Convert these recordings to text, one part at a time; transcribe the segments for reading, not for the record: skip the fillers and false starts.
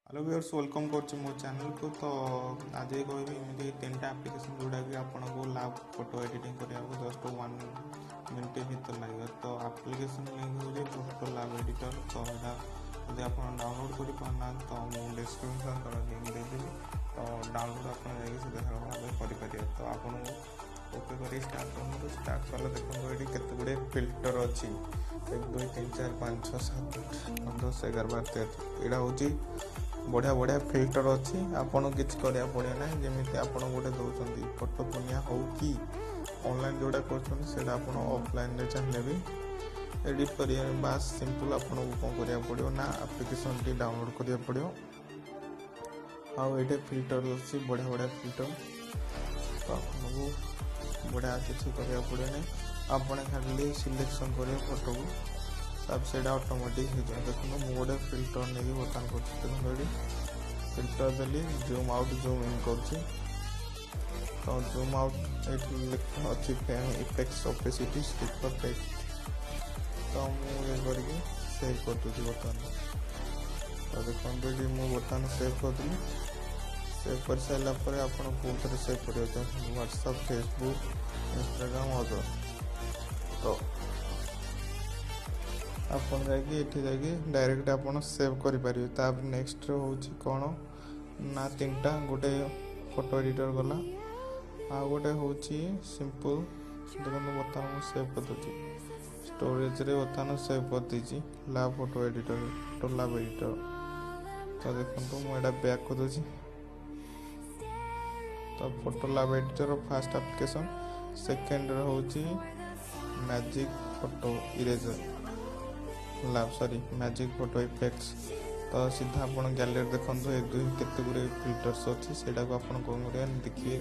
Hello viewers welcome करछि मो channel को। तो आज कहबी एमती तीन टा एप्लिकेशन जोड़ा कि आपको लाइव फोटो एडिटिंग करने जस्ट 1 मिनट भर लगे। तो एप्लिकेशन लिंक हो फोटो लाइव एडिटर। तो यहाँ जब आप डाउनलोड कर पाना तो मुझे डिस्क्रिप्शन तक लिंक देदेवी। तो डाउनलोड आप भाव करें। तो आपको ओके कर स्टार्ट करूँ। स्टार्ट कले देखो ये केत गुड़े फिल्टर अच्छी 1 2 3 4 5 6 7 8 9 10 11 12 13 यहाँ हूँ बढ़िया बढ़िया फिल्टर अच्छी। आपन किसी करा पड़े ना जमी आप गोटे दौरान फोटो पुनिया हो कि ऑनलाइन जोड़ा कर ऑफलाइन चाहिए भी एडिट कर बास सिंपल आपको कौन करा पड़ो ना एप्लिकेशन टी डाउनलोड करा पड़ो। आउ ये फिल्टर अच्छी बढ़िया बढ़िया फिल्टर। तो आपको बढ़िया किसी करा पड़े ना आपने खाली सिलेक्शन करें फोटो को तब से ऑटोमेटिक हो जाए। देखो मुझे गोटे फिल्टर नहीं बर्तमान कर filter Delhi zoom out zoom in कर। तो जूम आउट अच्छी इफेक्ट्स ऑपेसिटी स्टिकर टेक्स्ट। तो मुझे करके सेव कर दूसरी बर्तमान। तो देखो ये मुझे बर्तमान सेव कर दी। सेव कर सारापर आप कौन सेव कर व्हाट्सएप फेसबुक इंस्टाग्राम अदर। तो आपन जाकि डायरेक्ट आप सेव करें। ताप नेक्स्ट हूँ कौन ना तीन टा गोटे फोटो एडिटर गला आ गोटे हूँ सिंपल। देखो बर्तमान सेव कर दूसरी स्टोरेज रे बर्तमान सेव कर दीजिए lab photo editor photo lab editor. तो देखो मुझे बैक कर दूसरी। तो photo lab editor fast application second हूँ magic photo eraser lab sorry magic photo effects. तो सीधा आप गैलरी देखो 1 2 केते गुरे फिल्टर्स अच्छी से कौन करें देखिए।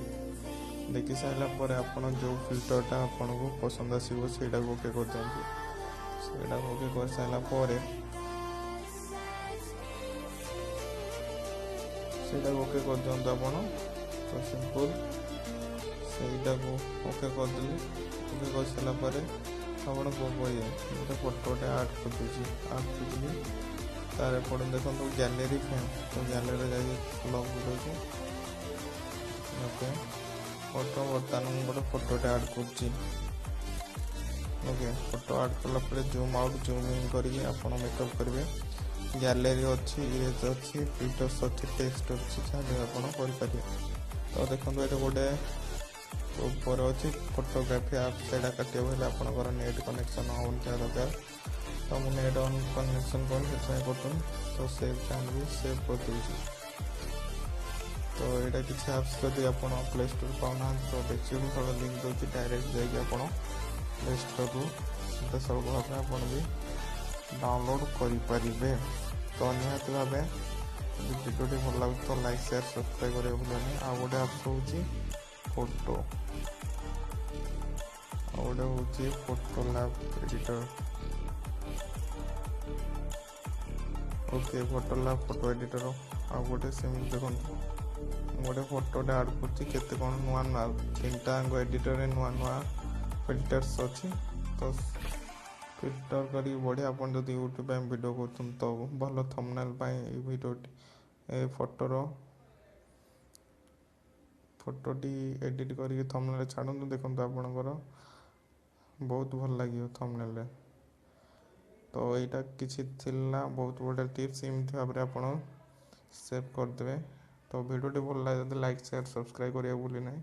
देखी सारापर आप जो फिल्टरटा आपको पसंद आसो से ओके कर दिखाँ। से ओके कर सारापर से ओके कर दिखाँ आप। तो सिंपल से ओके करदे ओके कर सारापर ଆପଣ କଣ କହିବେ ଗୋଟେ ଫଟୋଟେ ଆଡ଼ କରିଦେଉଛି ଆଡ଼ କରିଦେଲି। ତାର ଏପଟେ ଦେଖନ୍ତୁ ଗ୍ୟାଲେରୀ ଫ୍ରେମ୍। ତ ଗ୍ୟାଲେରୀରେ ଯାଇକି ଲକ୍ କରିଦେଉଛି। ଓକେ ଫଟୋ ବର୍ତ୍ତମାନ ମୁଁ ଗୋଟେ ଫଟୋଟେ ଆଡ଼ କରୁଛି। ଓକେ ଫଟୋ ଆଡ଼ କଲା ପରେ ଜୁମ୍ ଆଉଟ୍ ଜୁମ୍ ଇନ୍ କରିକି ଆପଣ ମେକଅପ୍ କରିବେ। ଗ୍ୟାଲେରୀ ଅଛି ଇରେଜ୍ ଅଛି ଫିଲ୍ଟର୍ସ ଅଛି ଟେକ୍ସଟ ଅଛି ଯାହା ଆପଣ କରିପାରିବେ। ତ ଦେଖନ୍ତୁ ଏଇଟା ଗୋଟେ ऊपर अच्छी फोटोग्राफी आप से काटे आपंकर नेट कनेक्शन ऑन क्या दरकार। तो मुझे नेट ऑन कनेक्शन कर तो सेव चाहिए सेव कर दूसरी। तो यहाँ किसी आप्स जब आप प्ले स्टोर पाना तो डिस्क्रिप्शन लिंक दूसरी डायरेक्ट जाकि प्ले स्टोर को सीधा सब भाव आप भी डाउनलोड करें। तो निहत भाव भिडियोटी भल लगे तो लाइक शेयर सब्सक्राइब करें भूलनी। आ गोटे आप्स हूँ फोटो गोटे हूँ photo lab editor. Okay photo lab photo editor आ गोटे सेम देखो गोटे फोटोटे आड कर कौन नुआ नुआ 3टा एडिटर नुआ नुआ फिल्टर्स अच्छी। तो फिल्टर कर बढ़िया आप यूट्यूब वीडियो कर तो भल थंबनेल वीडियो फोटोटी एडिट करके थंबनेल छाड़ू। देखो आपणकर बहुत भल लगे थंबनेल। तो यहाँ किसी बहुत बड़ा टिप्स एमती भाव आप सेव करदे। तो वीडियो भल लगे लाइक शेयर सब्सक्राइब करिए भूलि ना।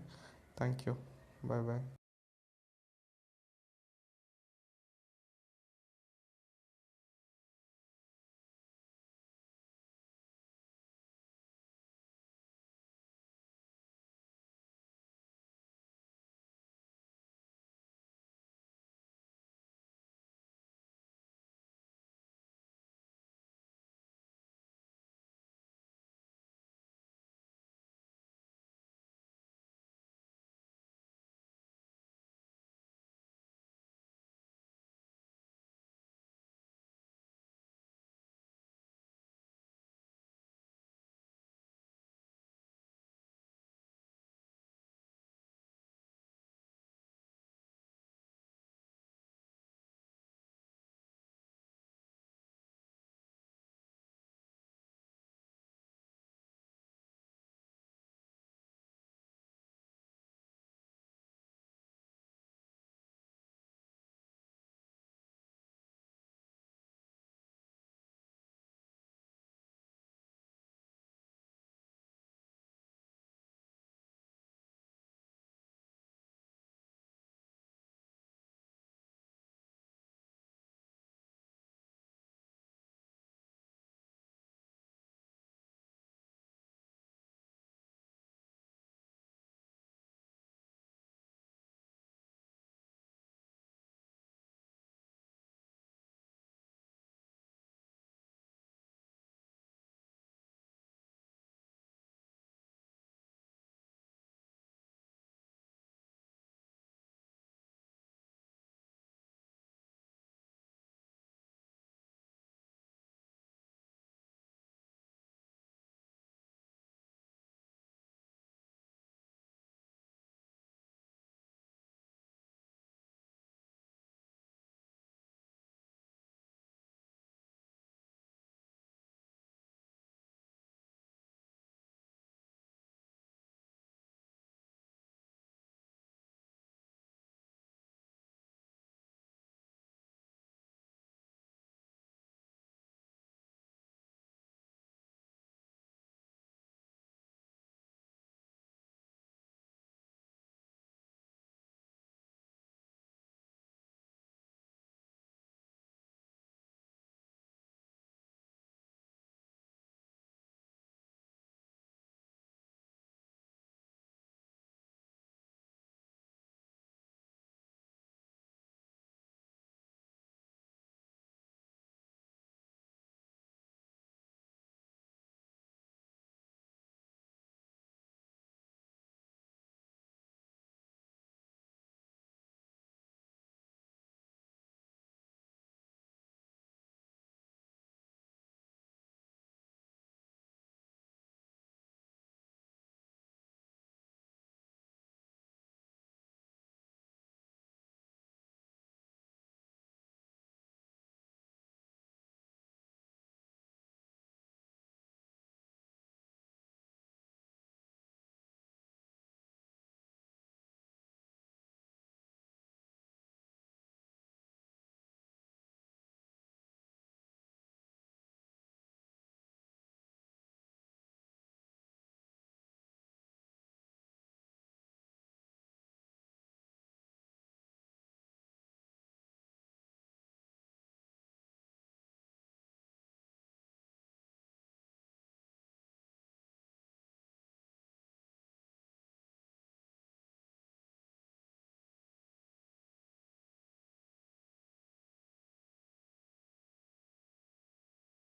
Thank you bye bye.